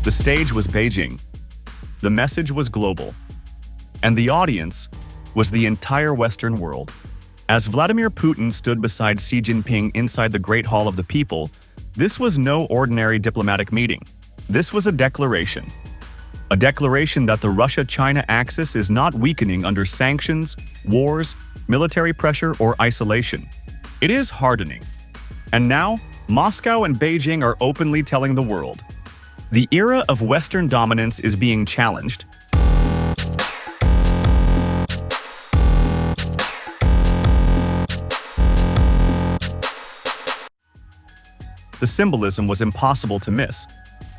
The stage was Beijing. The message was global. And the audience was the entire Western world. As Vladimir Putin stood beside Xi Jinping inside the Great Hall of the People, this was no ordinary diplomatic meeting. This was a declaration. A declaration that the Russia-China axis is not weakening under sanctions, wars, military pressure, or isolation. It is hardening. And now, Moscow and Beijing are openly telling the world. The era of Western dominance is being challenged. The symbolism was impossible to miss.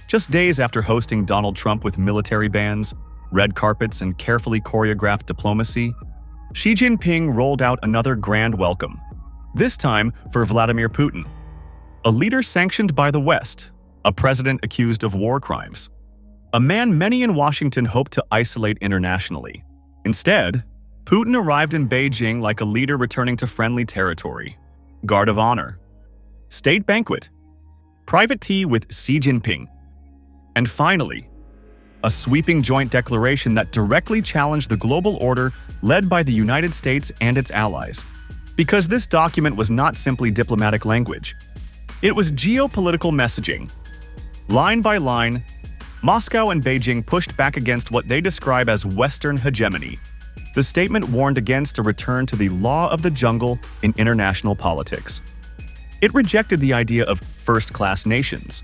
Just days after hosting Donald Trump with military bands, red carpets, and carefully choreographed diplomacy, Xi Jinping rolled out another grand welcome, this time for Vladimir Putin, a leader sanctioned by the West, a president accused of war crimes, a man many in Washington hoped to isolate internationally. Instead, Putin arrived in Beijing like a leader returning to friendly territory. Guard of honor, state banquet, private tea with Xi Jinping, and finally, a sweeping joint declaration that directly challenged the global order led by the United States and its allies. Because this document was not simply diplomatic language. It was geopolitical messaging. Line by line, Moscow and Beijing pushed back against what they describe as Western hegemony. The statement warned against a return to the law of the jungle in international politics. It rejected the idea of first-class nations.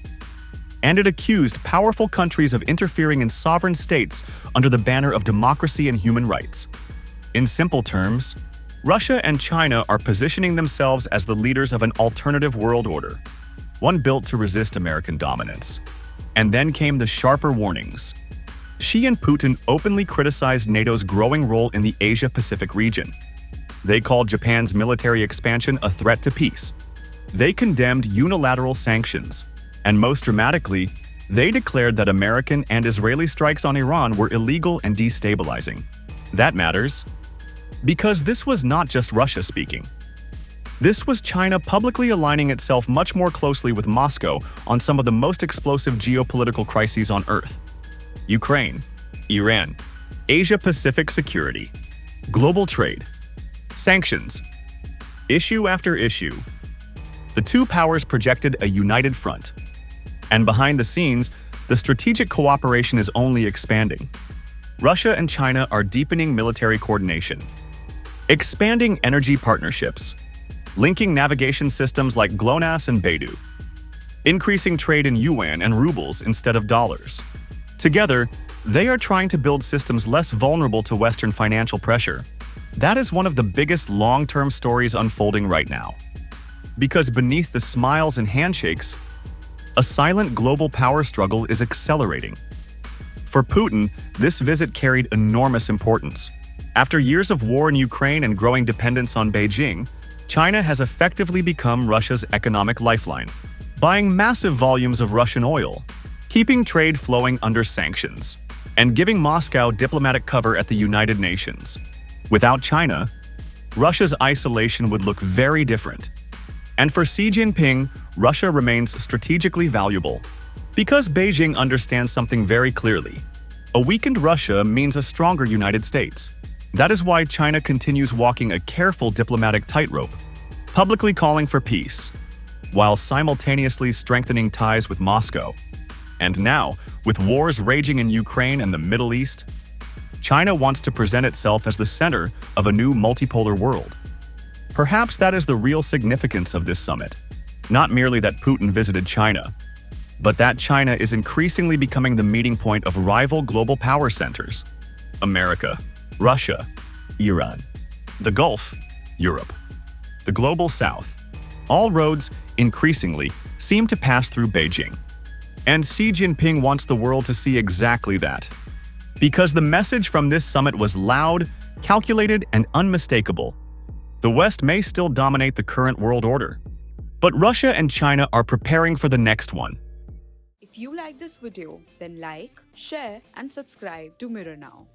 And it accused powerful countries of interfering in sovereign states under the banner of democracy and human rights. In simple terms, Russia and China are positioning themselves as the leaders of an alternative world order, one built to resist American dominance. And then came the sharper warnings. Xi and Putin openly criticized NATO's growing role in the Asia-Pacific region. They called Japan's military expansion a threat to peace. They condemned unilateral sanctions. And most dramatically, they declared that American and Israeli strikes on Iran were illegal and destabilizing. That matters, because this was not just Russia speaking. This was China publicly aligning itself much more closely with Moscow on some of the most explosive geopolitical crises on Earth. Ukraine, Iran, Asia-Pacific security, global trade, sanctions, issue after issue. The two powers projected a united front. And behind the scenes, the strategic cooperation is only expanding. Russia and China are deepening military coordination, expanding energy partnerships, linking navigation systems like GLONASS and Beidou, increasing trade in yuan and rubles instead of dollars. Together, they are trying to build systems less vulnerable to Western financial pressure. That is one of the biggest long-term stories unfolding right now. Because beneath the smiles and handshakes, a silent global power struggle is accelerating. For Putin, this visit carried enormous importance. After years of war in Ukraine and growing dependence on Beijing, China has effectively become Russia's economic lifeline, buying massive volumes of Russian oil, keeping trade flowing under sanctions, and giving Moscow diplomatic cover at the United Nations. Without China, Russia's isolation would look very different. And for Xi Jinping, Russia remains strategically valuable. Because Beijing understands something very clearly. A weakened Russia means a stronger United States. That is why China continues walking a careful diplomatic tightrope, publicly calling for peace, while simultaneously strengthening ties with Moscow. And now, with wars raging in Ukraine and the Middle East, China wants to present itself as the center of a new multipolar world. Perhaps that is the real significance of this summit. Not merely that Putin visited China, but that China is increasingly becoming the meeting point of rival global power centers. America, Russia, Iran, the Gulf, Europe, the Global South. All roads, increasingly, seem to pass through Beijing. And Xi Jinping wants the world to see exactly that. Because the message from this summit was loud, calculated, and unmistakable. The West may still dominate the current world order, but Russia and China are preparing for the next one. If you like this video, then like, share, and subscribe to Mirror Now.